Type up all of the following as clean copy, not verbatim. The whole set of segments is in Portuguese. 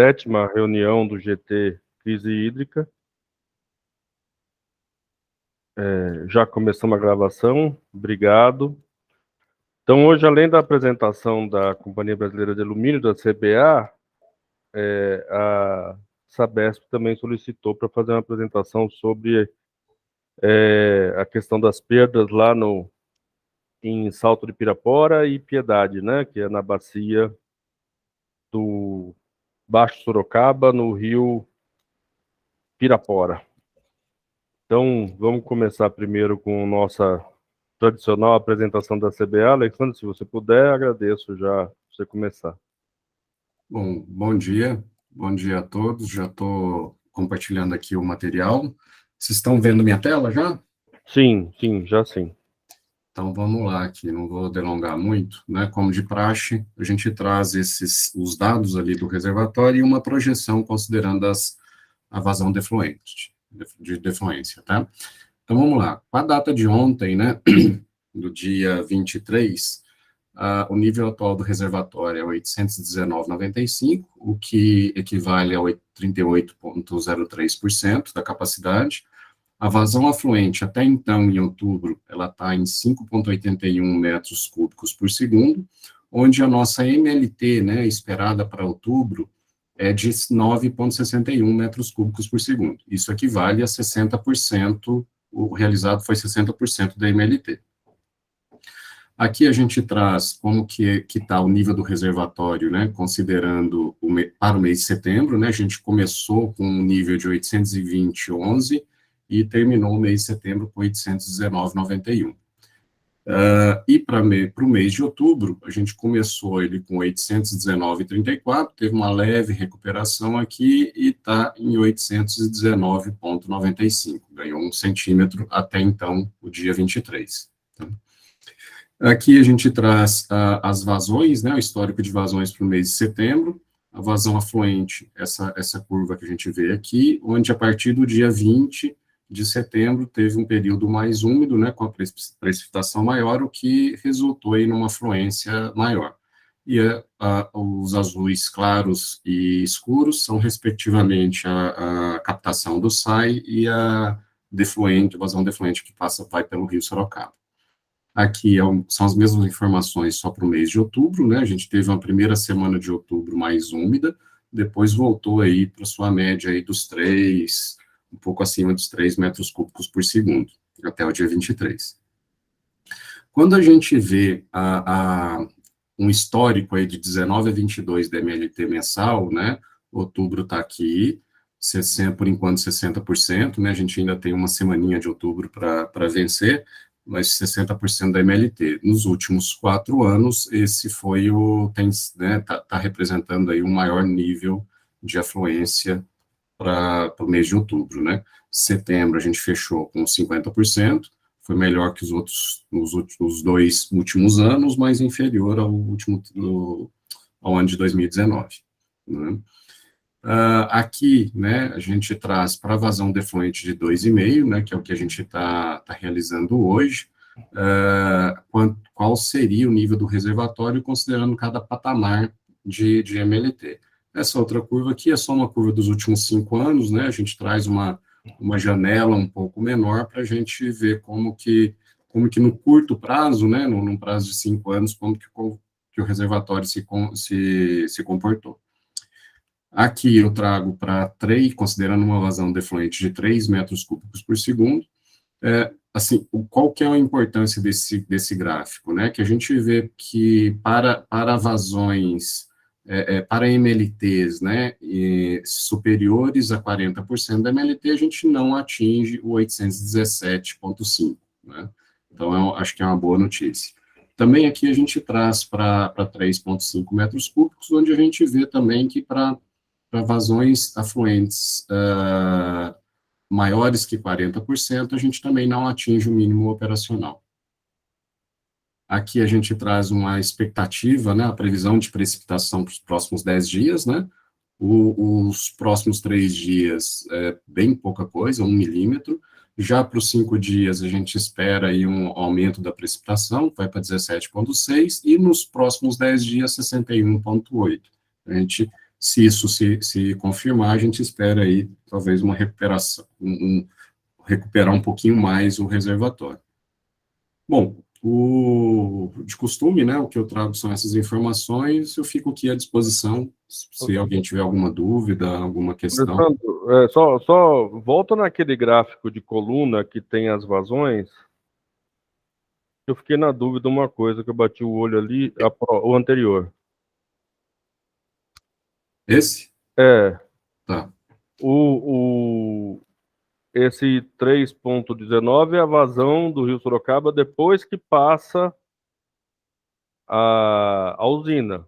7ª reunião do GT Crise Hídrica. Já começamos a gravação, obrigado. Então, hoje, além da apresentação da Companhia Brasileira de Alumínio, da CBA, a Sabesp também solicitou para fazer uma apresentação sobre a questão das perdas lá em Salto de Pirapora e Piedade, né, que é na bacia do Baixo Sorocaba, no rio Pirapora. Então, vamos começar primeiro com nossa tradicional apresentação da CBA. Alexandre, se você puder, agradeço já você começar. Bom dia a todos. Já estou compartilhando aqui o material. Vocês estão vendo minha tela já? Sim, já sim. Então, vamos lá aqui, não vou delongar muito, né? Como de praxe, a gente traz os dados ali do reservatório e uma projeção considerando a vazão de defluência, tá? Então, vamos lá. Com a data de ontem, né, do dia 23, o nível atual do reservatório é 819,95, o que equivale a 38,03% da capacidade. A vazão afluente, até então, em outubro, ela está em 5,81 metros cúbicos por segundo, onde a nossa MLT, né, esperada para outubro, é de 9,61 metros cúbicos por segundo. Isso equivale a 60%, o realizado foi 60% da MLT. Aqui a gente traz como que está o nível do reservatório, né, considerando para o mês de setembro, né, a gente começou com um nível de 820,11 e terminou o mês de setembro com 819,91. E para o mês de outubro, a gente começou ele com 819,34, teve uma leve recuperação aqui e está em 819,95, ganhou 1 centímetro até então, o dia 23. Tá? Aqui a gente traz as vazões, né, o histórico de vazões para o mês de setembro, a vazão afluente, essa curva que a gente vê aqui, onde a partir do dia 20 de setembro teve um período mais úmido, né, com a precipitação maior, o que resultou em uma afluência maior. E os azuis claros e escuros são, respectivamente, a captação do SAI e a vazão defluente que vai pelo rio Sorocaba. Aqui são as mesmas informações só para o mês de outubro, né, a gente teve uma primeira semana de outubro mais úmida, depois voltou aí para sua média aí dos 3, um pouco acima dos 3 metros cúbicos por segundo, até o dia 23. Quando a gente vê um histórico aí de 19 a 22 da MLT mensal, né, outubro está aqui, por enquanto 60%, né, a gente ainda tem uma semaninha de outubro para vencer, mas 60% da MLT. Nos últimos 4 anos, esse foi tá representando aí um maior nível de afluência para o mês de outubro, né? Setembro a gente fechou com 50%, foi melhor que os 2 últimos anos, mas inferior ao ano de 2019, né? Aqui, né, a gente traz para a vazão defluente de 2,5, né, que é o que a gente está realizando hoje, qual seria o nível do reservatório considerando cada patamar de MLT. Essa outra curva aqui é só uma curva dos últimos 5 anos, né, a gente traz uma janela um pouco menor para a gente ver como que no curto prazo, né, num prazo de 5 anos, como que o reservatório se comportou. Aqui eu trago para 3, considerando uma vazão defluente de 3 metros cúbicos por segundo, assim, qual que é a importância desse gráfico, né, que a gente vê que para vazões, para MLTs, né, superiores a 40% da MLT, a gente não atinge o 817,5, né, então acho que é uma boa notícia. Também aqui a gente traz para 3,5 metros cúbicos, onde a gente vê também que para vazões afluentes maiores que 40%, a gente também não atinge o mínimo operacional. Aqui a gente traz uma expectativa, né, a previsão de precipitação para os próximos 10 dias, né, os próximos 3 dias bem pouca coisa, 1 milímetro, já para os 5 dias a gente espera aí um aumento da precipitação, vai para 17,6, e nos próximos 10 dias 61,8. A gente Se isso se confirmar, a gente espera aí, talvez, uma recuperação, recuperar um pouquinho mais o reservatório. Bom, de costume, né, o que eu trago são essas informações, eu fico aqui à disposição, se alguém tiver alguma dúvida, alguma questão. Alessandro, só volta naquele gráfico de coluna que tem as vazões. Eu fiquei na dúvida uma coisa, que eu bati o olho ali, o anterior. Esse? É, Tá. esse 3,19 é a vazão do Rio Sorocaba depois que passa a usina.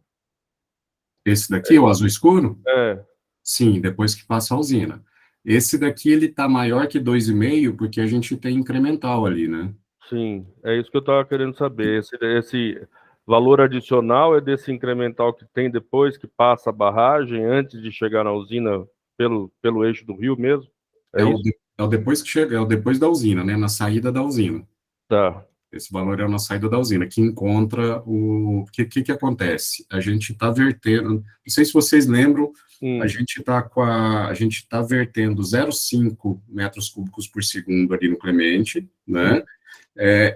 Esse daqui, o azul escuro? É, Sim, depois que passa a usina. Esse daqui, ele está maior que 2,5, porque a gente tem incremental ali, né? sim, é isso que eu estava querendo saber. Esse valor adicional é desse incremental que tem depois que passa a barragem, antes de chegar na usina, pelo eixo do rio mesmo? É isso? É o depois que chega, é o depois da usina, né? Na saída da usina. Tá. Esse valor é na saída da usina, que encontra o... que acontece? A gente está vertendo... Não sei se vocês lembram, a gente está vertendo 0,5 metros cúbicos por segundo ali no Clemente, né?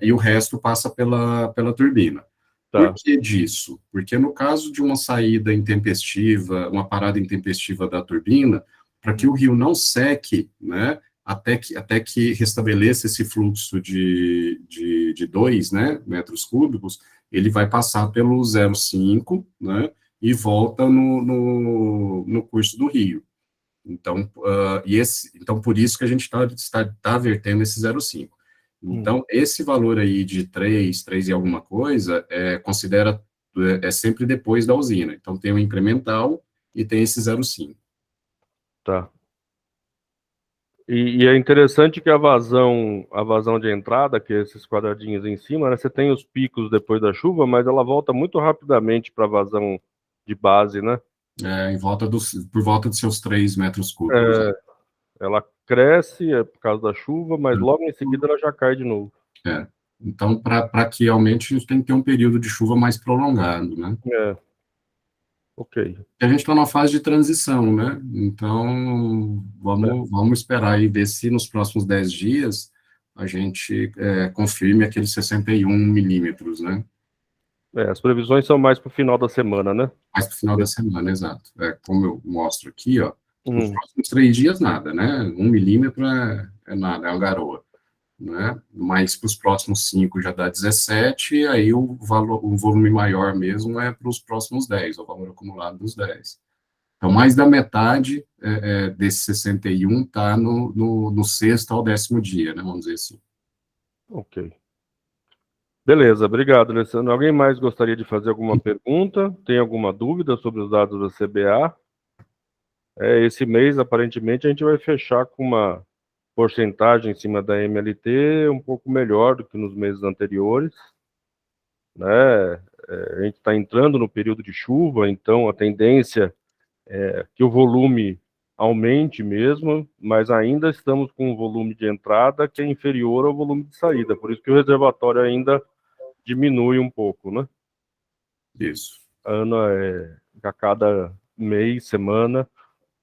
E o resto passa pela turbina. Por Tá. que disso? Porque no caso de uma saída intempestiva, uma parada intempestiva da turbina, para que o rio não seque, né, até que restabeleça esse fluxo de 2, né, metros cúbicos, ele vai passar pelo 0,5, né, e volta no curso do rio. Então, então por isso que a gente está vertendo esse 0,5. Então, esse valor aí de 3 e alguma coisa, é sempre depois da usina. Então, tem o incremental e tem esse 0,5. Tá. E é interessante que a vazão de entrada, que é esses quadradinhos em cima, né, você tem os picos depois da chuva, mas ela volta muito rapidamente para a vazão de base, né? Por volta de seus 3 metros cúbicos. É, ela cresce por causa da chuva, mas logo em seguida ela já cai de novo. É. Então, para que aumente, a gente tem que ter um período de chuva mais prolongado, né? É, ok. E a gente está numa fase de transição, né? Então, vamos esperar e ver se nos próximos 10 dias a gente confirme aqueles 61 milímetros, né? As previsões são mais para o final da semana, né? Mais para o final da semana, exato. Como eu mostro aqui, ó, nos Hum, próximos 3 dias, nada, né? 1 milímetro é nada, é uma garoa, né? Mas para os próximos 5 já dá 17, e aí o volume maior mesmo é para os próximos 10, o valor acumulado dos 10. Então, mais da metade desses 61 está no sexto ao 10º dia, né? Vamos dizer assim. ok. Beleza, obrigado, Alessandro. Alguém mais gostaria de fazer alguma pergunta? Tem alguma dúvida sobre os dados da CBA? Esse mês, aparentemente, a gente vai fechar com uma porcentagem em cima da MLT um pouco melhor do que nos meses anteriores, né? A gente está entrando no período de chuva, então a tendência é que o volume aumente mesmo, mas ainda estamos com um volume de entrada que é inferior ao volume de saída, por isso que o reservatório ainda diminui um pouco, né? Isso. A cada mês, semana,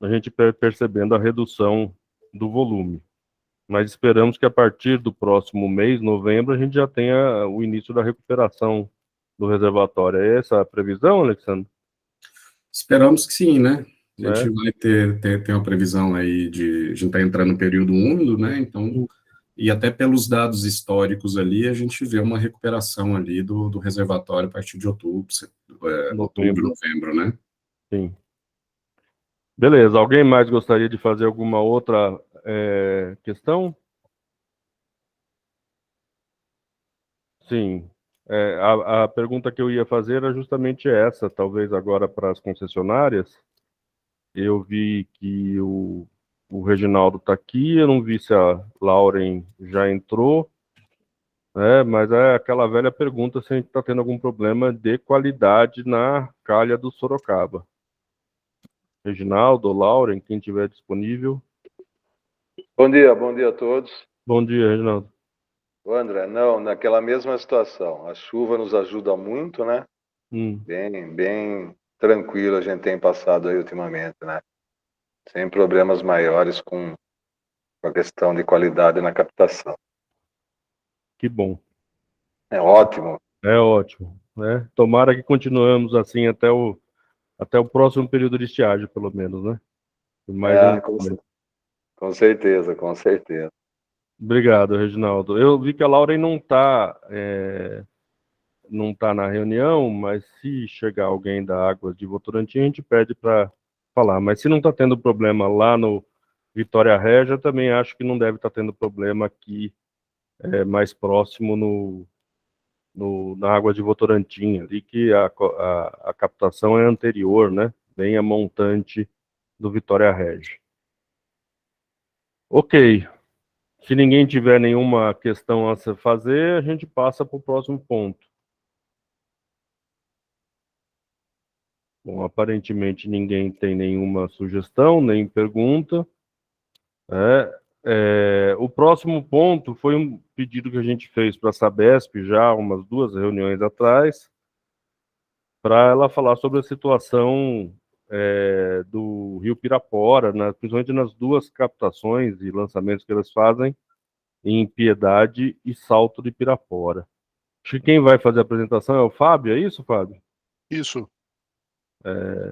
a gente percebendo a redução do volume. Mas esperamos que a partir do próximo mês, novembro, a gente já tenha o início da recuperação do reservatório. É essa a previsão, Alexandre? Esperamos que sim, né? A gente Né? vai ter uma previsão aí a gente está entrando no período úmido, né? Então, e até pelos dados históricos ali, a gente vê uma recuperação ali do reservatório a partir de outubro, Novembro, novembro, né? sim. Beleza, alguém mais gostaria de fazer alguma outra questão? Sim. A pergunta que eu ia fazer era justamente essa, talvez agora para as concessionárias. Eu vi que o Reginaldo está aqui, eu não vi se a Lauren já entrou, né? Mas é aquela velha pergunta se a gente está tendo algum problema de qualidade na calha do Sorocaba. Reginaldo, Lauren, quem tiver disponível. Bom dia a todos. Bom dia, Reginaldo. Ô, André, não, naquela mesma situação. A chuva nos ajuda muito, né? Bem tranquilo a gente tem passado aí ultimamente, né? Sem problemas maiores com a questão de qualidade na captação. Que bom. É ótimo. É ótimo, né? Tomara que continuemos assim até o próximo período de estiagem, pelo menos, né? Mais um. Com certeza, com certeza. Obrigado, Reginaldo. Eu vi que a Lauren não tá na reunião, mas se chegar alguém da Água de Votorantim, a gente pede para falar. Mas se não está tendo problema lá no Vitória Régia, eu também acho que não deve estar tendo problema aqui mais próximo na Água de Votorantim, ali que a captação é anterior, né? Bem a montante do Vitória Régia. Ok. Se ninguém tiver nenhuma questão a se fazer, a gente passa para o próximo ponto. Bom, aparentemente ninguém tem nenhuma sugestão, nem pergunta. O próximo ponto foi um pedido que a gente fez para a Sabesp já umas 2 reuniões atrás, para ela falar sobre a situação do Rio Pirapora, principalmente nas 2 captações e lançamentos que eles fazem em Piedade e Salto de Pirapora. Acho que quem vai fazer a apresentação é o Fábio, é isso, Fábio? Isso.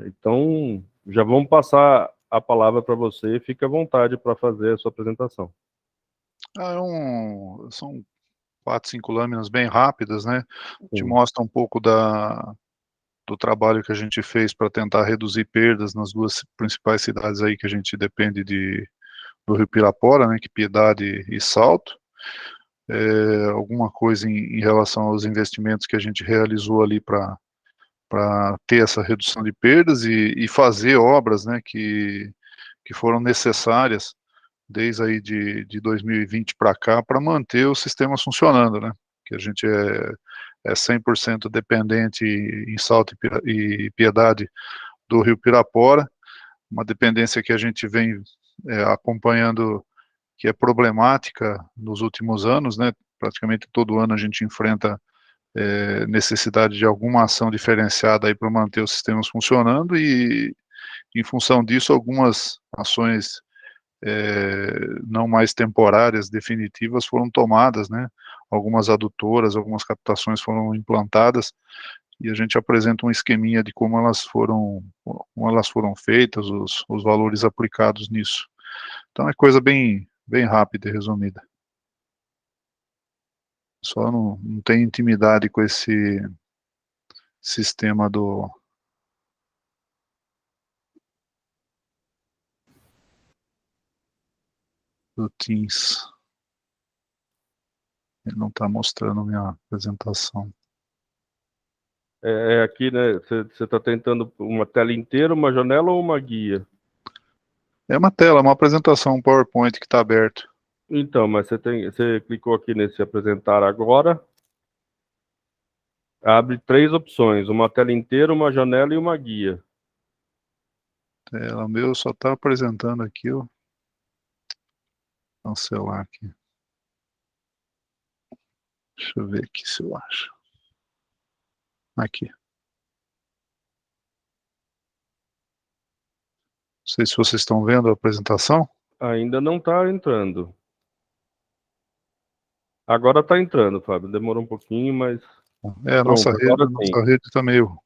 Então, já vamos passar a palavra para você, fique à vontade para fazer a sua apresentação. São 4, 5 lâminas bem rápidas, né? Te Sim. mostra um pouco do trabalho que a gente fez para tentar reduzir perdas nas 2 principais cidades aí que a gente depende do Rio Pirapora, né? Que Piedade e Salto. Alguma coisa em relação aos investimentos que a gente realizou ali para ter essa redução de perdas e fazer obras, né, que foram necessárias desde aí de 2020 para cá para manter os sistemas funcionando, né, que a gente é 100% dependente em Salto e Piedade do Rio Pirapora, uma dependência que a gente vem acompanhando, que é problemática nos últimos anos, né, praticamente todo ano a gente enfrenta necessidade de alguma ação diferenciada aí para manter os sistemas funcionando e, em função disso, algumas ações não mais temporárias, definitivas, foram tomadas, né? Algumas adutoras, algumas captações foram implantadas e a gente apresenta um esqueminha de como elas foram feitas, os valores aplicados nisso. Então é coisa bem rápida e resumida. Só não tem intimidade com esse sistema do Teams. Ele não está mostrando minha apresentação. Aqui, né? Você está tentando uma tela inteira, uma janela ou uma guia? É uma tela, uma apresentação, um PowerPoint que está aberto. Então, mas você clicou aqui nesse apresentar agora, abre 3 opções, uma tela inteira, uma janela e uma guia. Tela meu só está apresentando aqui, ó. Cancelar aqui. Deixa eu ver aqui se eu acho. Aqui. Não sei se vocês estão vendo a apresentação. Ainda não está entrando. Agora está entrando, Fábio. Demorou um pouquinho, mas... A nossa rede está meio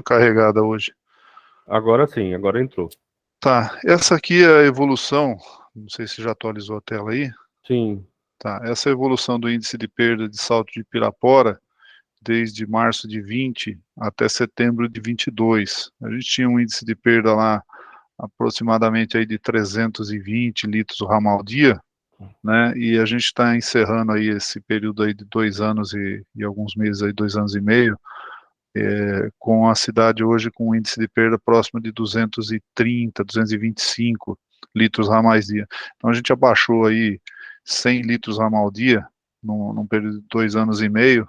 carregada hoje. Agora sim, agora entrou. Tá, essa aqui é a evolução, não sei se já atualizou a tela aí. Sim. Tá, essa é a evolução do índice de perda de Salto de Pirapora, desde março de 20 até setembro de 22. A gente tinha um índice de perda lá aproximadamente aí de 320 litros o ramal dia, né? E a gente está encerrando aí esse período aí de 2 anos e alguns meses aí, 2 anos e meio, com a cidade hoje com um índice de perda próximo de 230, 225 litros ramais dia. Então a gente abaixou aí 100 litros ramal dia num período de 2 anos e meio,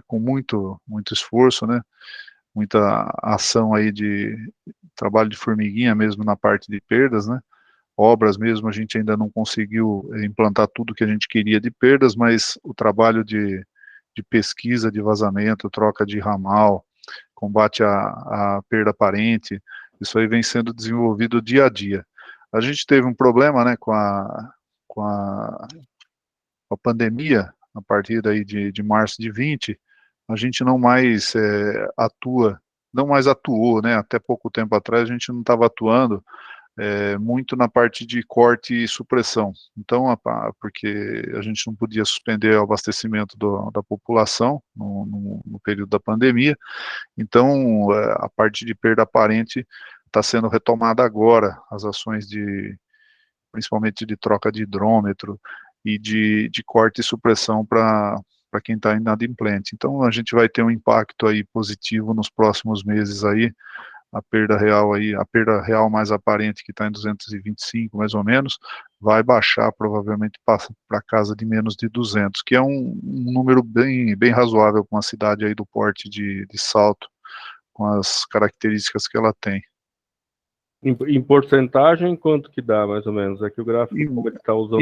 com muito esforço, né? Muita ação aí de trabalho de formiguinha mesmo na parte de perdas, né? Obras mesmo, a gente ainda não conseguiu implantar tudo que a gente queria de perdas, mas o trabalho de pesquisa de vazamento, troca de ramal, combate à perda aparente, isso aí vem sendo desenvolvido dia a dia. A gente teve um problema, né, com a pandemia, a partir daí de março de 20, a gente não mais não mais atuou, né, até pouco tempo atrás a gente não estava atuando muito na parte de corte e supressão. Então, porque a gente não podia suspender o abastecimento da população no período da pandemia, então a parte de perda aparente está sendo retomada agora, as ações principalmente de troca de hidrômetro e de corte e supressão para quem está inadimplente. Então, a gente vai ter um impacto aí positivo nos próximos meses aí, a perda real mais aparente, que está em 225 mais ou menos, vai baixar provavelmente para casa de menos de 200, que é um número bem razoável para uma cidade aí do porte de Salto, com as características que ela tem. Em porcentagem, quanto que dá, mais ou menos? Aqui o gráfico, como ele está usando...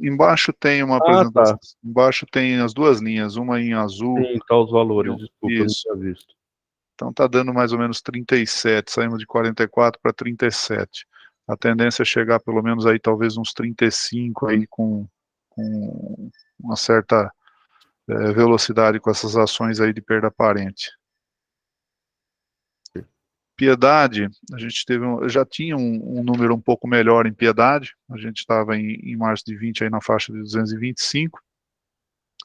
Embaixo tem uma apresentação. Tá. Embaixo tem as duas linhas, uma em azul... Sim, tá os valores, desculpa, eu não tinha visto. Então está dando mais ou menos 37, saímos de 44 para 37. A tendência é chegar pelo menos aí talvez uns 35 aí com uma certa velocidade com essas ações aí de perda aparente. Piedade, a gente já tinha um número um pouco melhor em Piedade, a gente estava em março de 20 aí na faixa de 225,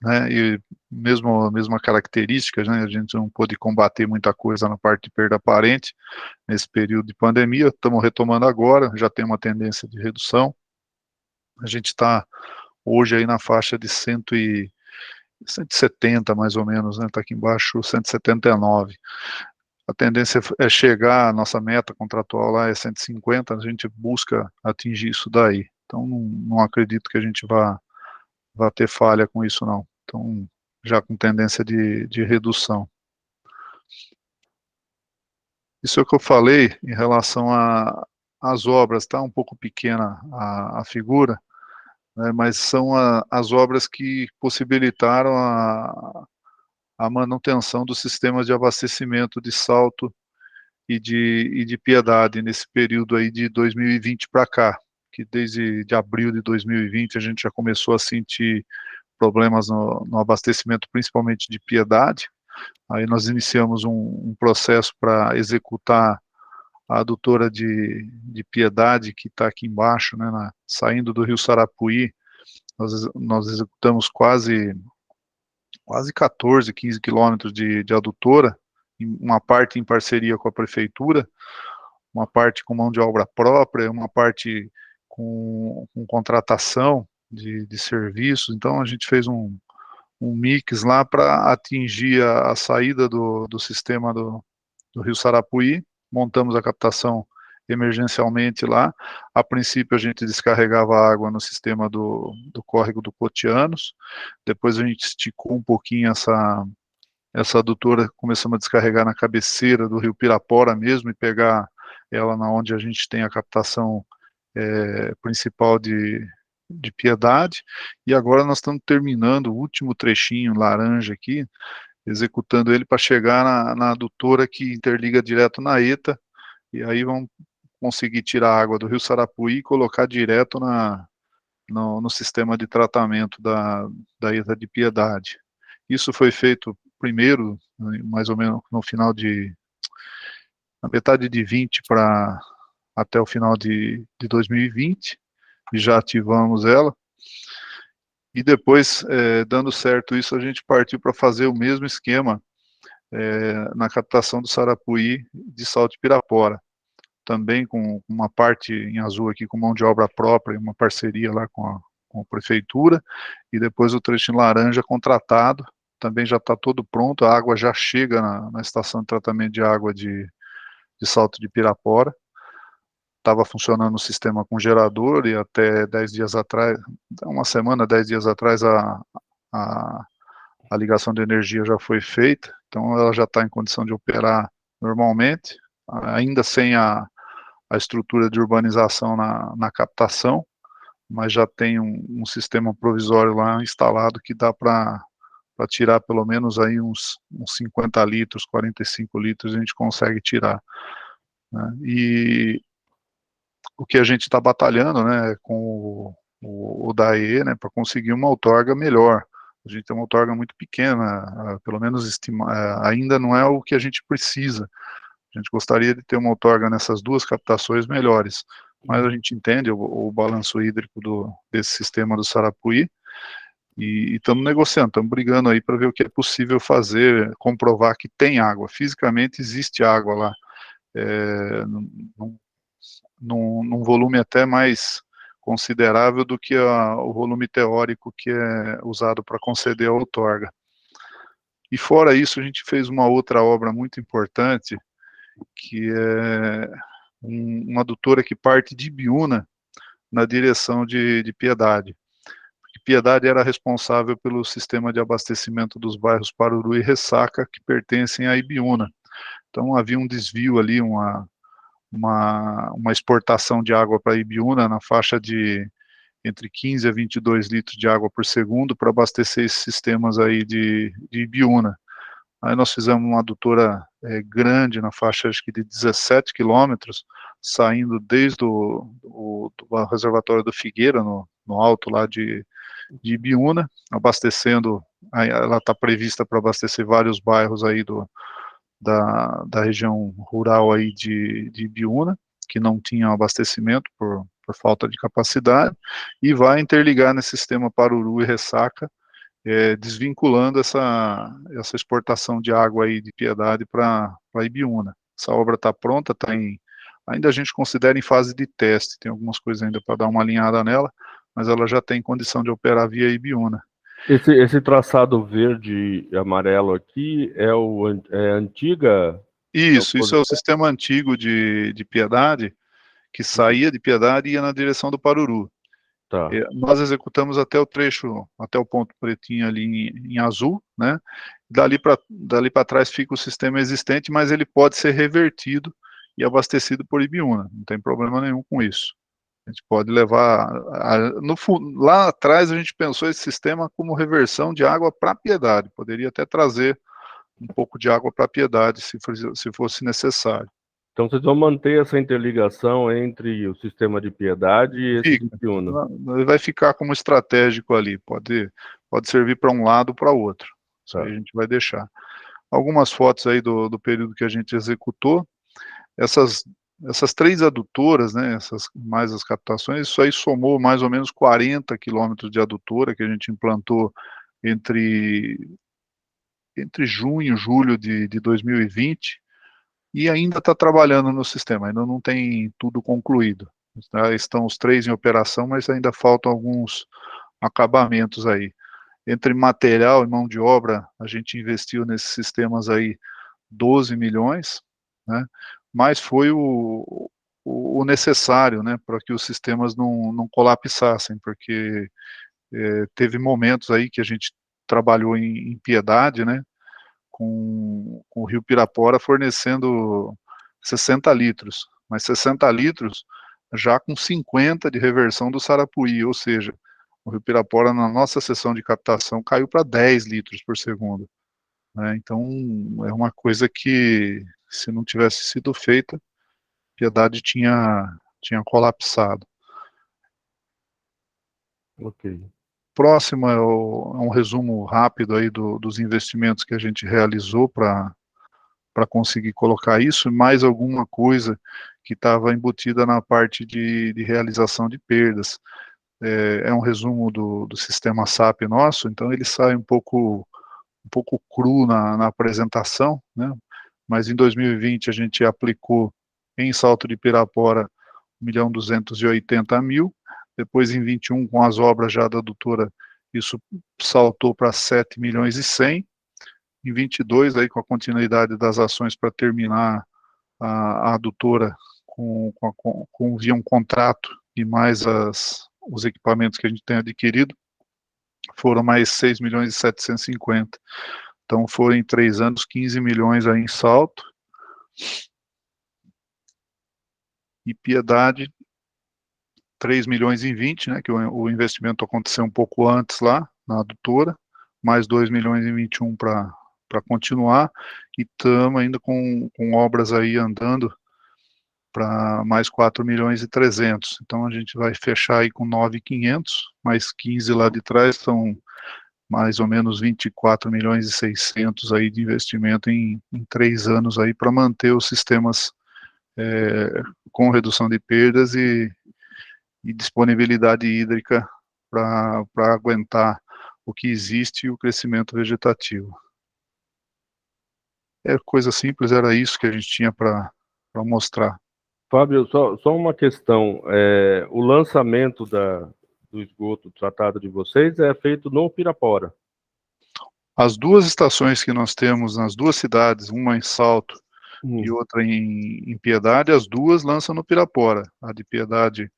né, e mesma característica, né, a gente não pôde combater muita coisa na parte de perda aparente nesse período de pandemia, estamos retomando agora, já tem uma tendência de redução, a gente está hoje aí na faixa de 170 mais ou menos, né, está aqui embaixo 179, a tendência é chegar, a nossa meta contratual lá é 150, a gente busca atingir isso daí, então não acredito que a gente vá ter falha com isso não, então já com tendência de redução. Isso é o que eu falei em relação às obras, está um pouco pequena a figura, né, mas são as obras que possibilitaram a manutenção dos sistemas de abastecimento de Salto e de Piedade nesse período aí de 2020 para cá, que desde abril de 2020 a gente já começou a sentir problemas no abastecimento, principalmente de Piedade. Aí nós iniciamos um processo para executar a adutora de Piedade, que está aqui embaixo, né, saindo do rio Sarapuí, nós executamos quase 14, 15 quilômetros de adutora, uma parte em parceria com a prefeitura, uma parte com mão de obra própria, uma parte com contratação de serviços, então a gente fez um mix lá para atingir a saída do sistema do rio Sarapuí, montamos a captação emergencialmente lá, a princípio a gente descarregava água no sistema do córrego do Cotianos, depois a gente esticou um pouquinho essa adutora, começamos a descarregar na cabeceira do rio Pirapora mesmo, e pegar ela na onde a gente tem a captação principal de Piedade, e agora nós estamos terminando o último trechinho laranja aqui, executando ele para chegar na adutora que interliga direto na ETA, e aí vamos conseguir tirar a água do rio Sarapuí e colocar direto no sistema de tratamento da ETA de Piedade. Isso foi feito primeiro, mais ou menos na metade de 20 até o final de 2020, e já ativamos ela, e depois, dando certo isso, a gente partiu para fazer o mesmo esquema na captação do Sarapuí de Salto de Pirapora, também com uma parte em azul aqui com mão de obra própria e uma parceria lá com a prefeitura, e depois o trecho em laranja contratado, também já está todo pronto, a água já chega na estação de tratamento de água de Salto de Pirapora, estava funcionando o sistema com gerador, e até 10 dias atrás, uma semana, 10 dias atrás, a ligação de energia já foi feita, então ela já está em condição de operar normalmente, ainda sem a estrutura de urbanização na captação, mas já tem um sistema provisório lá instalado que dá para para tirar pelo menos aí uns 50 litros, 45 litros a gente consegue tirar, né? E o que a gente está batalhando, né, com o DAE, né, para conseguir uma outorga melhor. A gente tem uma outorga muito pequena, pelo menos ainda não é o que a gente precisa. A gente gostaria de ter uma outorga nessas duas captações melhores, mas a gente entende o balanço hídrico desse sistema do Sarapuí, e estamos negociando, estamos brigando aí para ver o que é possível fazer, comprovar que tem água, fisicamente existe água lá, num volume até mais considerável do que o volume teórico que é usado para conceder a outorga. E fora isso, a gente fez uma outra obra muito importante, que é uma adutora que parte de Ibiúna na direção de Piedade. Porque Piedade era responsável pelo sistema de abastecimento dos bairros Paruru e Ressaca, que pertencem a Ibiúna. Então havia um desvio ali, uma exportação de água para Ibiúna na faixa de entre 15 a 22 litros de água por segundo para abastecer esses sistemas aí de Ibiúna. Aí nós fizemos uma adutora grande, na faixa acho que de 17 quilômetros, saindo desde do reservatório do Figueira, no alto lá de Ibiúna, abastecendo, ela está prevista para abastecer vários bairros aí da região rural aí de Ibiúna, que não tinham abastecimento por falta de capacidade, e vai interligar nesse sistema Paruru e Ressaca, desvinculando essa exportação de água aí de Piedade para Ibiúna. Essa obra está pronta, ainda a gente considera em fase de teste, tem algumas coisas ainda para dar uma alinhada nela, mas ela já tem condição de operar via Ibiúna. Esse traçado verde e amarelo aqui é antiga? Isso é o sistema antigo de Piedade, que saía de Piedade e ia na direção do Paruru. Tá. Nós executamos até o trecho, até o ponto pretinho ali em azul, né? Dali para trás fica o sistema existente, mas ele pode ser revertido e abastecido por Ibiúna, não tem problema nenhum com isso. A gente pode levar, lá atrás a gente pensou esse sistema como reversão de água para Piedade, poderia até trazer um pouco de água para Piedade, se fosse necessário. Então vocês vão manter essa interligação entre o sistema de Piedade e esse de Ibiúna? Ele vai ficar como estratégico ali, pode servir para um lado ou para o outro. Isso aí a gente vai deixar. Algumas fotos aí do período que a gente executou, essas 3 adutoras, né, mais as captações, isso aí somou mais ou menos 40 quilômetros de adutora que a gente implantou entre junho e julho de 2020, e ainda está trabalhando no sistema, ainda não tem tudo concluído. Estão os 3 em operação, mas ainda faltam alguns acabamentos aí. Entre material e mão de obra, a gente investiu nesses sistemas aí 12 milhões, né? Mas foi o necessário, né, para que os sistemas não colapsassem, porque teve momentos aí que a gente trabalhou em Piedade, né, com o Rio Pirapora fornecendo 60 litros, mas 60 litros já com 50 de reversão do Sarapuí, ou seja, o Rio Pirapora na nossa seção de captação caiu para 10 litros por segundo, né? Então é uma coisa que, se não tivesse sido feita, Piedade tinha colapsado. Ok. Próximo é um resumo rápido aí dos investimentos que a gente realizou para conseguir colocar isso, mais alguma coisa que estava embutida na parte de realização de perdas. É um resumo do sistema SAP nosso, então ele sai um pouco cru na apresentação, né? Mas em 2020 a gente aplicou em Salto de Pirapora 1.280.000, depois em 21 com as obras já da adutora, isso saltou para 7 milhões e 100, em 22 aí com a continuidade das ações para terminar a adutora via um contrato e mais os equipamentos que a gente tem adquirido, foram mais 6 milhões e 750. Então foram em 3 anos 15 milhões aí em Salto. E Piedade, 3 milhões em 20, né, que o investimento aconteceu um pouco antes lá, na adutora, mais 2 milhões em 21 para continuar, e estamos ainda com obras aí andando para mais 4 milhões e 300. Então a gente vai fechar aí com 9.500, mais 15 lá de trás, são mais ou menos 24 milhões e 600 aí de investimento em 3 anos aí para manter os sistemas com redução de perdas e disponibilidade hídrica para aguentar o que existe e o crescimento vegetativo. É coisa simples, era isso que a gente tinha para mostrar. Fábio, só uma questão. O lançamento do esgoto tratado de vocês é feito no Pirapora. As duas estações que nós temos nas duas cidades, uma em Salto e outra em Piedade, as duas lançam no Pirapora. A de Piedade,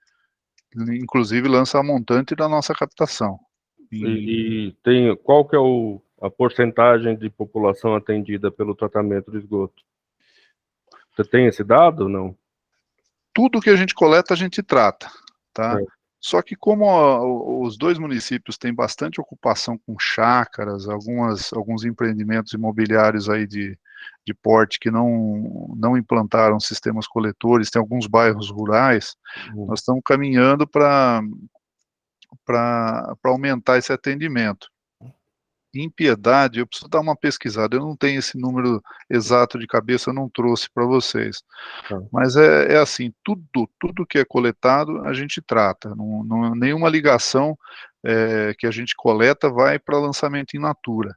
inclusive, lança a montante da nossa captação. E qual que é a porcentagem de população atendida pelo tratamento de esgoto? Você tem esse dado ou não? Tudo que a gente coleta, a gente trata, tá? Só que como os dois municípios têm bastante ocupação com chácaras, alguns empreendimentos imobiliários aí de porte que não implantaram sistemas coletores, tem alguns bairros rurais, nós estamos caminhando para aumentar esse atendimento. Em Piedade, eu preciso dar uma pesquisada, eu não tenho esse número exato de cabeça, eu não trouxe para vocês. Mas é assim, tudo que é coletado, a gente trata. Nenhuma ligação que a gente coleta vai para lançamento in natura.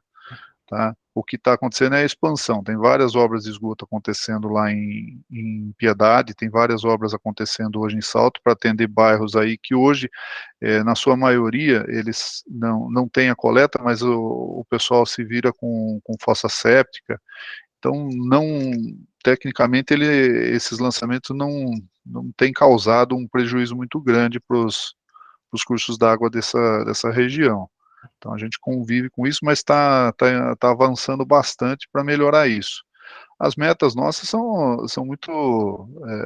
Tá? O que está acontecendo é a expansão. Tem várias obras de esgoto acontecendo lá em Piedade, tem várias obras acontecendo hoje em Salto para atender bairros aí que hoje, na sua maioria, eles não têm a coleta, mas o pessoal se vira com fossa séptica. Então, tecnicamente, esses lançamentos não têm causado um prejuízo muito grande para os cursos d'água dessa região. Então, a gente convive com isso, mas está avançando bastante para melhorar isso. As metas nossas são muito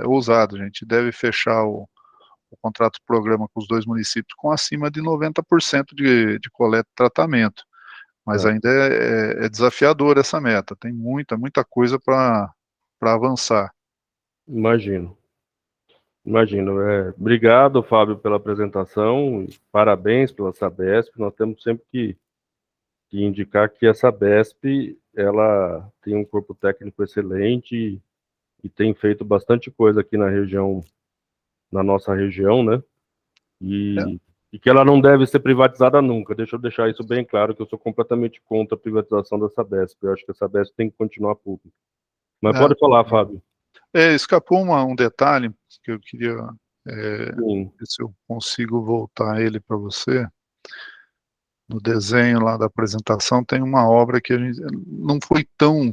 ousadas. A gente deve fechar o contrato programa com os dois municípios com acima de 90% de coleta e tratamento. Mas ainda é desafiador essa meta. Tem muita coisa para avançar. Imagino. Obrigado, Fábio, pela apresentação. Parabéns pela Sabesp. Nós temos sempre que indicar que a Sabesp ela tem um corpo técnico excelente e tem feito bastante coisa aqui na nossa região, né? E que ela não deve ser privatizada nunca. Deixa eu deixar isso bem claro, que eu sou completamente contra a privatização da Sabesp. Eu acho que a Sabesp tem que continuar pública. Mas pode falar, Fábio. Escapou um detalhe que eu queria ver se eu consigo voltar ele para você. No desenho lá da apresentação tem uma obra que a gente não foi tão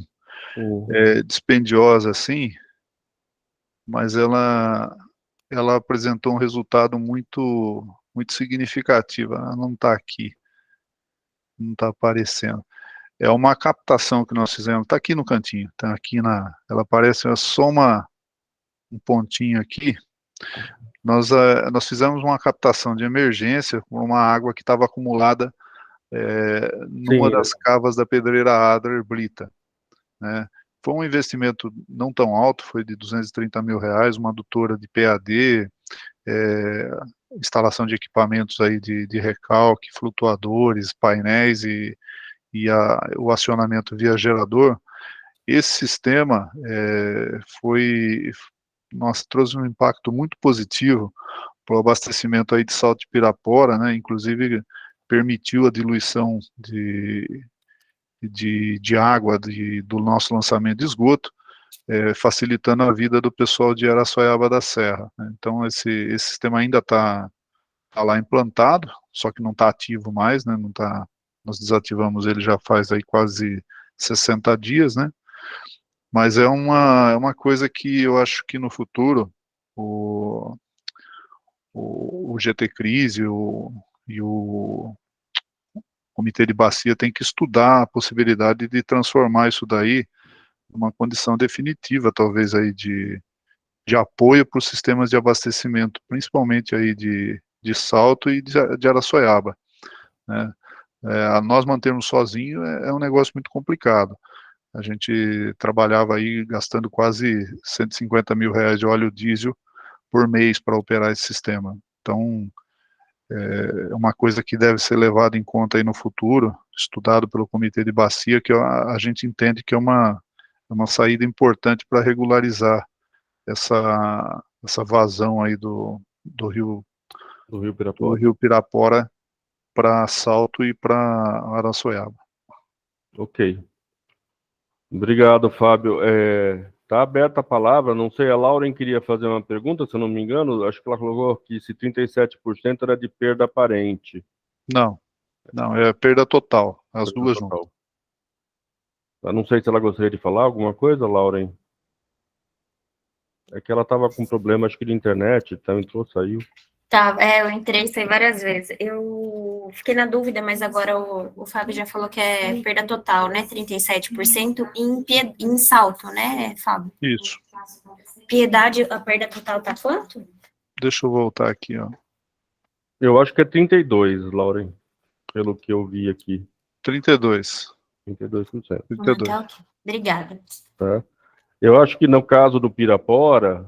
dispendiosa assim, mas ela apresentou um resultado muito significativo. Ela não está aqui, não está aparecendo. É uma captação que nós fizemos, está aqui no cantinho, está aqui ela aparece só um pontinho aqui. Nós fizemos uma captação de emergência por uma água que estava acumulada numa das cavas da pedreira Adler Brita, né? Foi um investimento não tão alto, foi de R$230 mil, uma adutora de PAD, instalação de equipamentos aí de recalque, flutuadores, painéis e o acionamento via gerador. Esse sistema trouxe um impacto muito positivo para o abastecimento aí de Salto de Pirapora, né? Inclusive permitiu a diluição de água do nosso lançamento de esgoto, facilitando a vida do pessoal de Araçoiaba da Serra, né? Então esse sistema ainda está lá implantado, só que não está ativo mais, né? Nós desativamos ele já faz aí quase 60 dias, né? Mas é uma coisa que eu acho que no futuro o GT Crise e o Comitê de Bacia tem que estudar a possibilidade de transformar isso daí numa condição definitiva, talvez aí de apoio para os sistemas de abastecimento, principalmente aí de Salto e de Araçoiaba, né? Nós mantermos sozinho é um negócio muito complicado. A gente trabalhava aí gastando quase 150 mil reais de óleo diesel por mês para operar esse sistema. Então, é uma coisa que deve ser levada em conta aí no futuro, estudado pelo Comitê de Bacia, que a gente entende que é uma saída importante para regularizar essa vazão aí do rio Do Rio Pirapora. Pirapora para Salto e para Araçoiaba. Ok. Obrigado, Fábio. Tá aberta a palavra, não sei, a Lauren queria fazer uma pergunta, se eu não me engano, acho que ela colocou que se 37% era de perda aparente. Não, é perda total, as Perda duas total. juntas. Eu não sei se ela gostaria de falar alguma coisa, Lauren. É que ela estava com problema, acho que de internet, então entrou, saiu. Tá, eu entrei, saí várias vezes. Eu fiquei na dúvida, mas agora o Fábio já falou que é perda total, né? 37% em Salto, né, Fábio? Isso. Piedade, a perda total tá quanto? Deixa eu voltar aqui, ó. Eu acho que é 32, Lauren, pelo que eu vi aqui. 32. 32%. 32. Tá ok. Obrigada. Tá? Eu acho que no caso do Pirapora,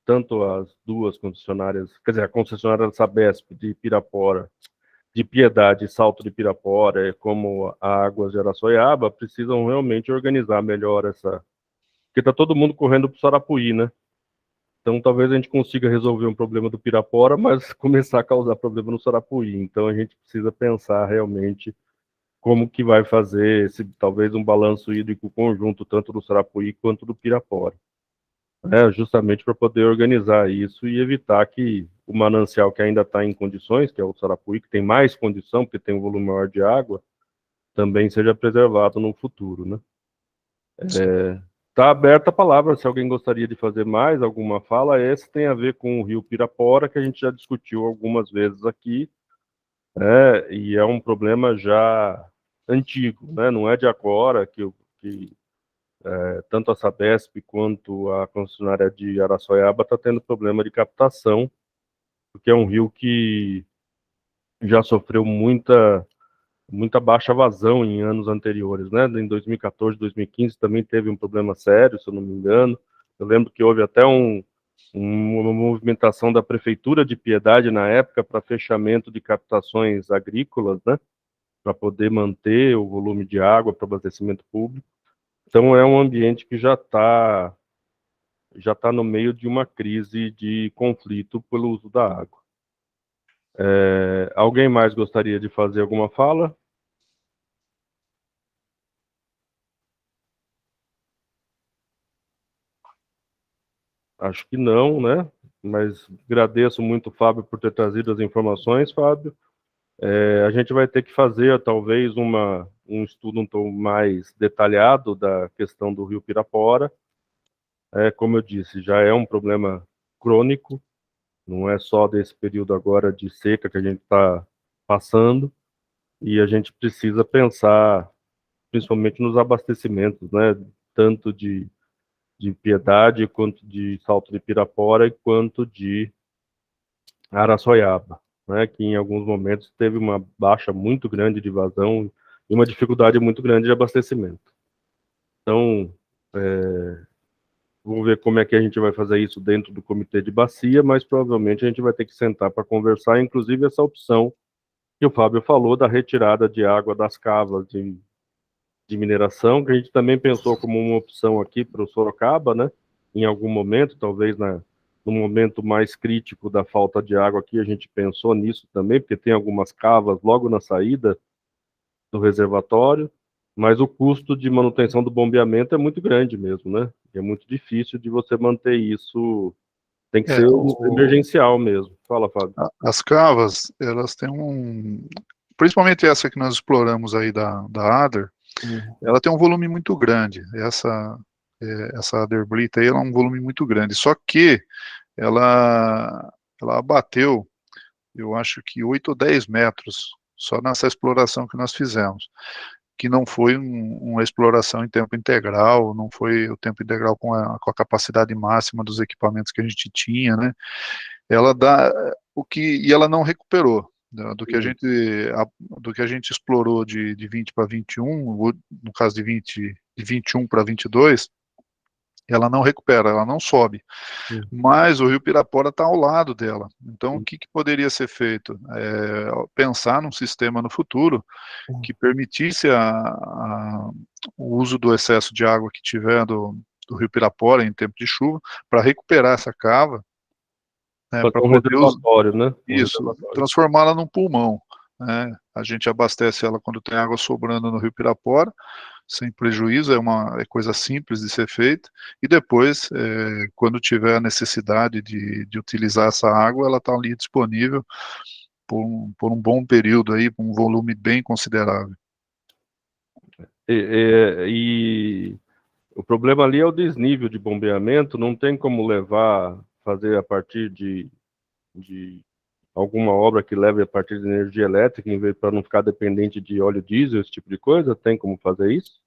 tanto as duas concessionárias, quer dizer, a concessionária da Sabesp de Pirapora, de Piedade e Salto de Pirapora, como a Águas de Araçoiaba, precisam realmente organizar melhor essa... Porque está todo mundo correndo para o Sarapuí, né? Então talvez a gente consiga resolver um problema do Pirapora, mas começar a causar problema no Sarapuí. Então a gente precisa pensar realmente como que vai fazer talvez um balanço hídrico conjunto, tanto do Sarapuí quanto do Pirapora. Justamente para poder organizar isso e evitar que o manancial que ainda está em condições, que é o Sarapuí, que tem mais condição, porque tem um volume maior de água, também seja preservado no futuro, né? Está aberta a palavra, se alguém gostaria de fazer mais alguma fala. Esse tem a ver com o Rio Pirapora, que a gente já discutiu algumas vezes aqui, e é um problema já antigo, né? Não é de agora que tanto a Sabesp quanto a concessionária de Araçoiaba está tendo problema de captação, porque é um rio que já sofreu muita baixa vazão em anos anteriores, né? Em 2014, 2015 também teve um problema sério, se eu não me engano. Eu lembro que houve até uma movimentação da Prefeitura de Piedade na época para fechamento de captações agrícolas, né? Para poder manter o volume de água para abastecimento público. Então é um ambiente que já está no meio de uma crise de conflito pelo uso da água. Alguém mais gostaria de fazer alguma fala? Acho que não, né? Mas agradeço muito, Fábio, por ter trazido as informações, Fábio. A gente vai ter que fazer, talvez, um estudo um pouco mais detalhado da questão do Rio Pirapora. Como eu disse, já é um problema crônico, não é só desse período agora de seca que a gente está passando, e a gente precisa pensar, principalmente nos abastecimentos, né? Tanto de Piedade, quanto de Salto de Pirapora, quanto de Araçoiaba, né, que em alguns momentos teve uma baixa muito grande de vazão e uma dificuldade muito grande de abastecimento. Então, vamos ver como é que a gente vai fazer isso dentro do comitê de bacia, mas provavelmente a gente vai ter que sentar para conversar, inclusive essa opção que o Fábio falou da retirada de água das cavas de mineração, que a gente também pensou como uma opção aqui para o Sorocaba, né, em algum momento, talvez no momento mais crítico da falta de água aqui, a gente pensou nisso também, porque tem algumas cavas logo na saída do reservatório, mas o custo de manutenção do bombeamento é muito grande mesmo, né? É muito difícil de você manter isso, tem que ser emergencial mesmo. Fala, Fábio. As cavas, elas têm principalmente essa que nós exploramos aí da Adder, ela tem um volume muito grande. Essa Aderblita aí, ela é um volume muito grande. Só que ela abateu, eu acho que 8 ou 10 metros só nessa exploração que nós fizemos, que não foi uma exploração em tempo integral, não foi o tempo integral com a capacidade máxima dos equipamentos que a gente tinha, né? Ela dá e ela não recuperou. do que a gente explorou de 20 para 21, no caso de 21 para 22, ela não recupera, ela não sobe. Mas o Rio Pirapora está ao lado dela. Então, o que poderia ser feito? Pensar num sistema no futuro que permitisse o uso do excesso de água que tiver do Rio Pirapora em tempo de chuva, para recuperar essa cava, né, para um poder reservatório, né? isso, transformá-la num pulmão. Né? A gente abastece ela quando tem água sobrando no Rio Pirapora, sem prejuízo, é coisa simples de ser feita, e depois, quando tiver a necessidade de utilizar essa água, ela está ali disponível por um bom período aí, com um volume bem considerável. E o problema ali é o desnível de bombeamento, não tem como fazer a partir de alguma obra que leve a partir de energia elétrica, em vez para não ficar dependente de óleo diesel, esse tipo de coisa, tem como fazer isso?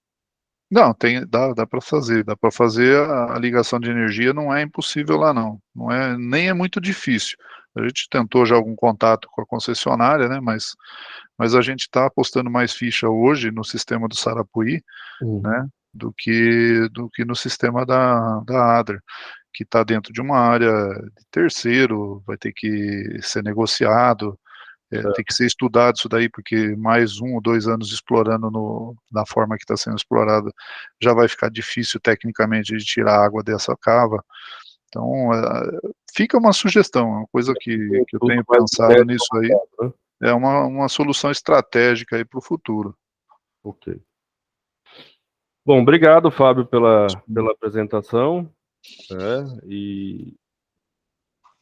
Não, dá para fazer a ligação de energia, não é impossível lá não, nem é muito difícil. A gente tentou já algum contato com a concessionária, né, mas a gente está apostando mais ficha hoje no sistema do Sarapuí, né, do que no sistema da Adler, que está dentro de uma área de terceiro, vai ter que ser negociado, tem que ser estudado isso daí, porque mais 1 ou 2 anos explorando na forma que está sendo explorada, já vai ficar difícil tecnicamente de tirar a água dessa cava. Então, fica uma sugestão, uma coisa que eu tenho pensado nisso aí, é uma solução estratégica aí para o futuro. Ok. Bom, obrigado, Fábio, pela apresentação, e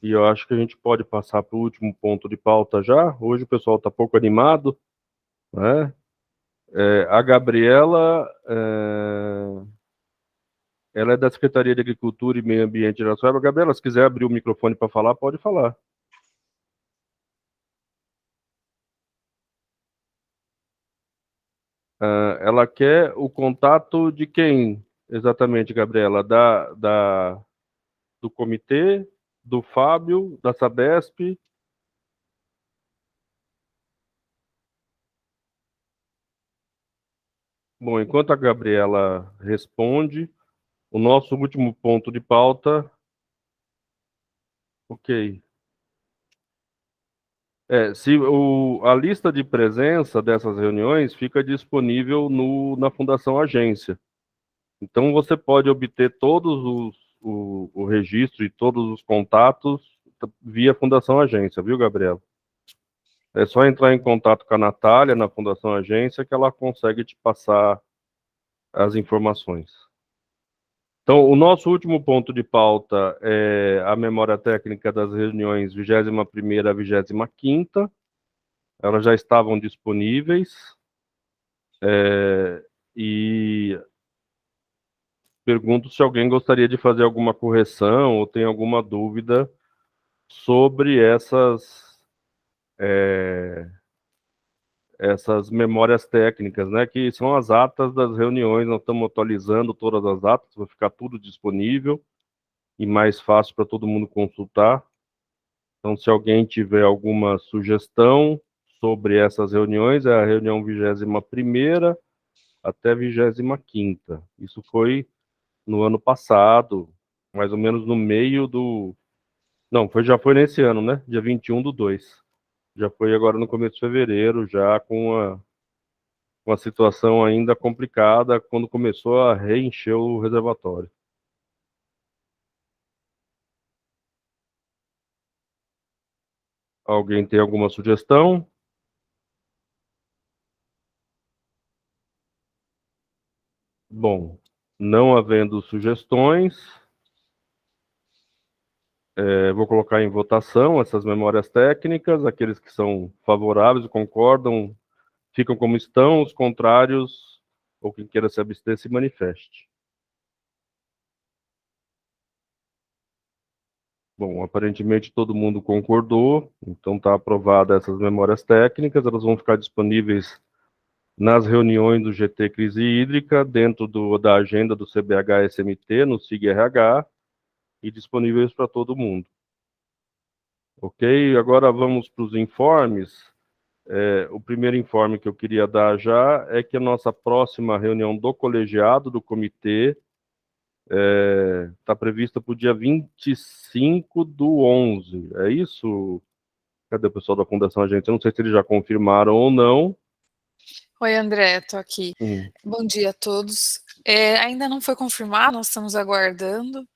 eu acho que a gente pode passar para o último ponto de pauta já. Hoje o pessoal está pouco animado, né? A Gabriela, ela é da Secretaria de Agricultura e Meio Ambiente de Araçuaíba. Gabriela, se quiser abrir o microfone para falar, pode falar. Ela quer o contato de quem, exatamente, Gabriela? Do comitê, do Fábio, da Sabesp? Bom, enquanto a Gabriela responde, o nosso último ponto de pauta. Ok. A lista de presença dessas reuniões fica disponível na Fundação Agência. Então, você pode obter todos o registro e todos os contatos via Fundação Agência, viu, Gabriela? É só entrar em contato com a Natália, na Fundação Agência, que ela consegue te passar as informações. Então, o nosso último ponto de pauta é a memória técnica das reuniões 21ª a 25ª. Elas já estavam disponíveis. E pergunto se alguém gostaria de fazer alguma correção ou tem alguma dúvida sobre essas memórias técnicas, né, que são as atas das reuniões. Nós estamos atualizando todas as atas, vai ficar tudo disponível e mais fácil para todo mundo consultar. Então, se alguém tiver alguma sugestão sobre essas reuniões, é a reunião 21ª até 25ª. Isso foi no ano passado, mais ou menos no meio do... Não, já foi nesse ano, né? Dia 21/2. Já foi agora no começo de fevereiro, já com uma situação ainda complicada, quando começou a reencher o reservatório. Alguém tem alguma sugestão? Bom, não havendo sugestões, vou colocar em votação essas memórias técnicas. Aqueles que são favoráveis, concordam, ficam como estão. Os contrários, ou quem queira se abster, se manifeste. Bom, aparentemente todo mundo concordou, então está aprovada essas memórias técnicas. Elas vão ficar disponíveis nas reuniões do GT Crise Hídrica, dentro da agenda do CBH-SMT, no SIG-RH, e disponíveis para todo mundo. Ok? Agora vamos para os informes. O primeiro informe que eu queria dar já é que a nossa próxima reunião do colegiado, do comitê, está prevista para o dia 25/11. É isso? Cadê o pessoal da Fundação Agência? Eu não sei se eles já confirmaram ou não. Oi, André, estou aqui. Bom dia a todos. Ainda não foi confirmado, nós estamos aguardando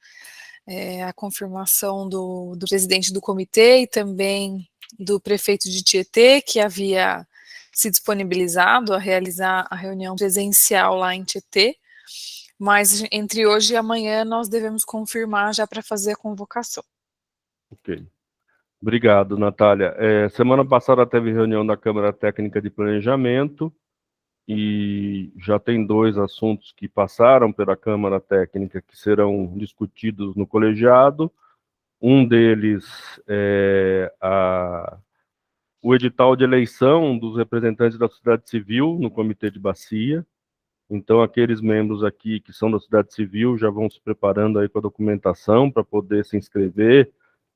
a confirmação do presidente do comitê e também do prefeito de Tietê, que havia se disponibilizado a realizar a reunião presencial lá em Tietê, mas entre hoje e amanhã nós devemos confirmar já para fazer a convocação. Ok. Obrigado, Natália. Semana passada teve reunião da Câmara Técnica de Planejamento e já tem 2 assuntos que passaram pela Câmara Técnica que serão discutidos no colegiado. Um deles é o edital de eleição dos representantes da sociedade civil no Comitê de Bacia. Então, aqueles membros aqui que são da sociedade civil já vão se preparando aí com a documentação para poder se inscrever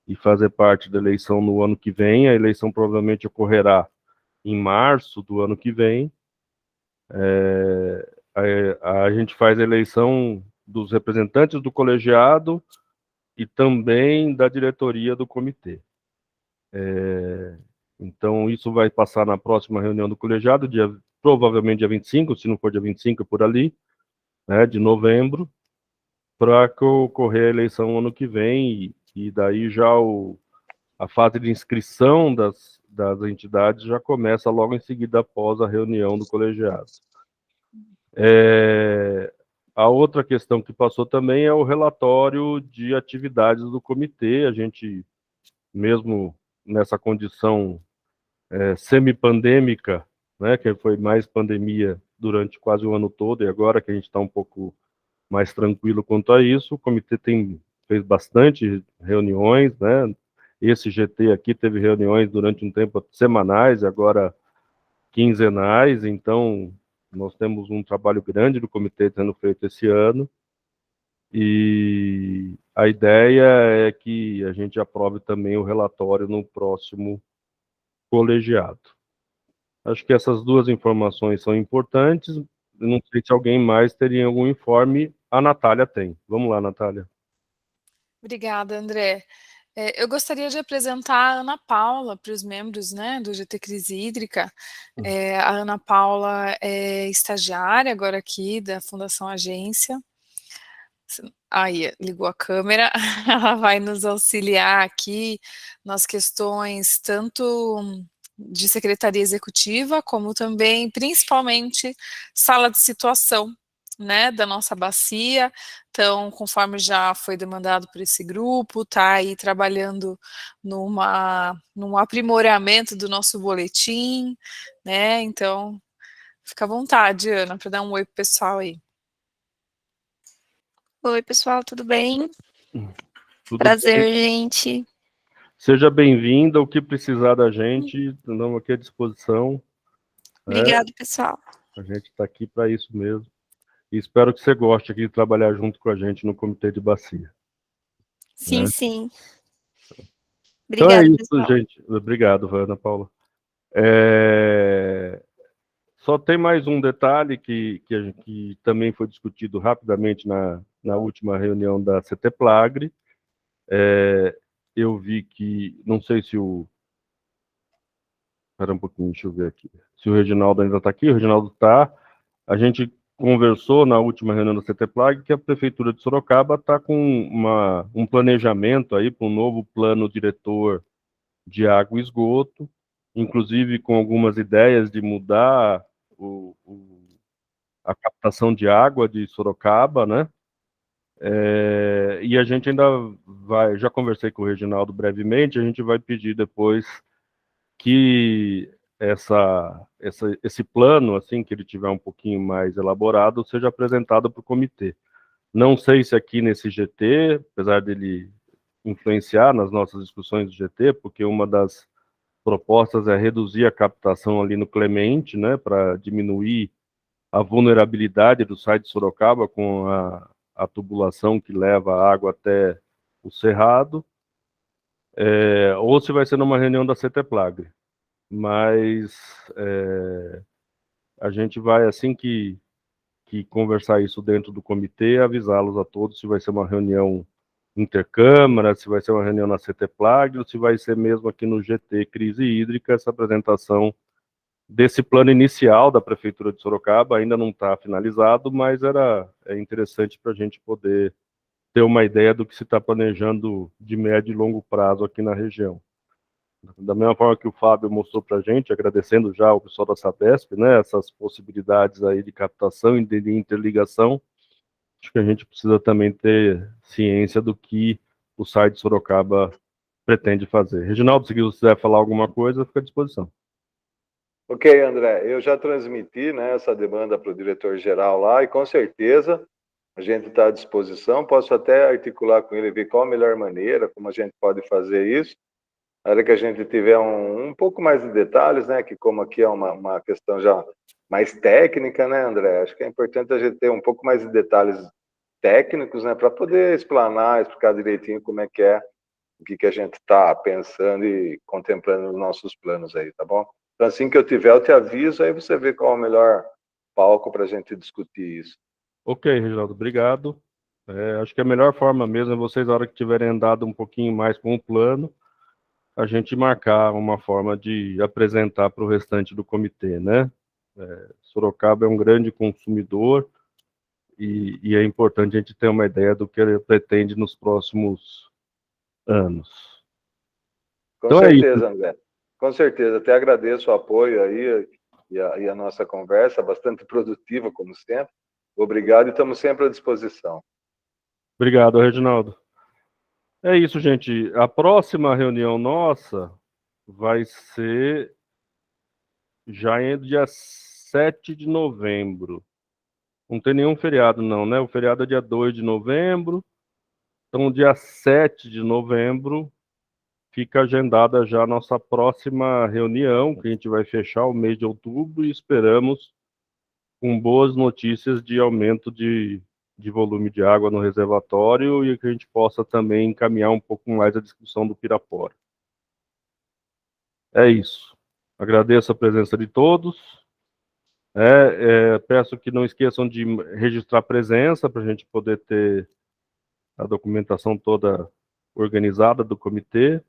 e fazer parte da eleição no ano que vem. A eleição provavelmente ocorrerá em março do ano que vem. A gente faz a eleição dos representantes do colegiado e também da diretoria do comitê. Então, isso vai passar na próxima reunião do colegiado, provavelmente dia 25, se não for dia 25, é por ali, né, de novembro, para ocorrer a eleição ano que vem, e daí já a fase de inscrição das entidades já começa logo em seguida após a reunião do colegiado. A outra questão que passou também é o relatório de atividades do comitê. A gente, mesmo nessa condição semipandêmica, né, que foi mais pandemia durante quase o ano todo, e agora que a gente está um pouco mais tranquilo quanto a isso, o comitê fez bastante reuniões, né? Esse GT aqui teve reuniões durante um tempo semanais, agora quinzenais, então nós temos um trabalho grande do comitê sendo feito esse ano, e a ideia é que a gente aprove também o relatório no próximo colegiado. Acho que essas 2 informações são importantes. Não sei se alguém mais teria algum informe. A Natália tem. Vamos lá, Natália. Obrigada, André. Eu gostaria de apresentar a Ana Paula para os membros, né, do GT Crise Hídrica. A Ana Paula é estagiária agora aqui da Fundação Agência. Aí, ligou a câmera. Ela vai nos auxiliar aqui nas questões tanto de secretaria executiva, como também, principalmente, sala de situação, né, da nossa bacia. Então, conforme já foi demandado por esse grupo, está aí trabalhando num aprimoramento do nosso boletim, né, então, fica à vontade, Ana, para dar um oi pro pessoal aí. Oi, pessoal, tudo bem? Tudo Prazer, bem? gente. Seja bem-vinda. O que precisar da gente, estamos aqui à disposição. Obrigada, pessoal. A gente está aqui para isso mesmo. E espero que você goste aqui de trabalhar junto com a gente no Comitê de Bacia. Sim, sim. Então Obrigada, é isso, pessoal. gente. Obrigado, Ana Paula. Só tem mais um detalhe que também foi discutido rapidamente na última reunião da CETEPLAGRE. Eu vi que, não sei se espera um pouquinho, deixa eu ver aqui. Se o Reginaldo ainda está aqui, o Reginaldo está. A gente conversou na última reunião da CETEPLAGRE que a Prefeitura de Sorocaba está com um planejamento aí para um novo plano diretor de água e esgoto, inclusive com algumas ideias de mudar a captação de água de Sorocaba, né? E a gente ainda já conversei com o Reginaldo brevemente, a gente vai pedir depois que esse plano, assim que ele tiver um pouquinho mais elaborado, seja apresentado para o comitê. Não sei se aqui nesse GT, apesar dele influenciar nas nossas discussões do GT, porque uma das propostas é reduzir a captação ali no Clemente, né, para diminuir a vulnerabilidade do site de Sorocaba com a tubulação que leva a água até o Cerrado, ou se vai ser numa reunião da CETEPLAGRE. mas a gente vai, assim que conversar isso dentro do comitê, avisá-los a todos se vai ser uma reunião intercâmara, se vai ser uma reunião na CTPLAG, ou se vai ser mesmo aqui no GT Crise Hídrica, essa apresentação desse plano inicial da Prefeitura de Sorocaba. Ainda não está finalizado, mas é interessante para a gente poder ter uma ideia do que se está planejando de médio e longo prazo aqui na região. Da mesma forma que o Fábio mostrou para a gente, agradecendo já ao pessoal da Sabesp, né, essas possibilidades aí de captação e de interligação, acho que a gente precisa também ter ciência do que o site Sorocaba pretende fazer. Reginaldo, se você quiser falar alguma coisa, fica à disposição. Ok, André, eu já transmiti, né, essa demanda para o diretor-geral lá, e com certeza a gente está à disposição. Posso até articular com ele, ver qual a melhor maneira, como a gente pode fazer isso. Na hora que a gente tiver um pouco mais de detalhes, né, que como aqui é uma questão já mais técnica, né, André? Acho que é importante a gente ter um pouco mais de detalhes técnicos, né, para poder explicar direitinho como é que é, o que a gente está pensando e contemplando nos nossos planos aí, tá bom? Então, assim que eu tiver, eu te aviso, aí você vê qual é o melhor palco para a gente discutir isso. Ok, Reginaldo, obrigado. Acho que a melhor forma mesmo é vocês, na hora que tiverem andado um pouquinho mais com o plano, a gente marcar uma forma de apresentar para o restante do comitê, né? Sorocaba é um grande consumidor e é importante a gente ter uma ideia do que ele pretende nos próximos anos. Com Então certeza, André. Com certeza. Até agradeço o apoio aí e a nossa conversa, bastante produtiva, como sempre. Obrigado e estamos sempre à disposição. Obrigado, Reginaldo. É isso, gente. A próxima reunião nossa vai ser já no dia 7 de novembro. Não tem nenhum feriado, não, né? O feriado é dia 2 de novembro. Então, dia 7 de novembro, fica agendada já a nossa próxima reunião, que a gente vai fechar o mês de outubro e esperamos com boas notícias de aumento de volume de água no reservatório e que a gente possa também encaminhar um pouco mais a discussão do Pirapora. É isso. Agradeço a presença de todos. Peço que não esqueçam de registrar presença para a gente poder ter a documentação toda organizada do comitê.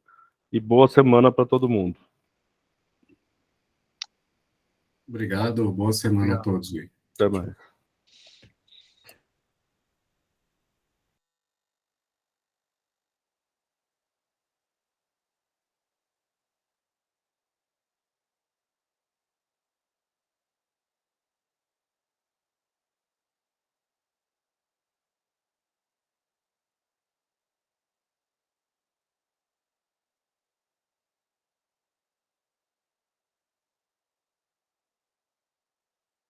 E boa semana para todo mundo. Obrigado, boa semana a todos. Até mais.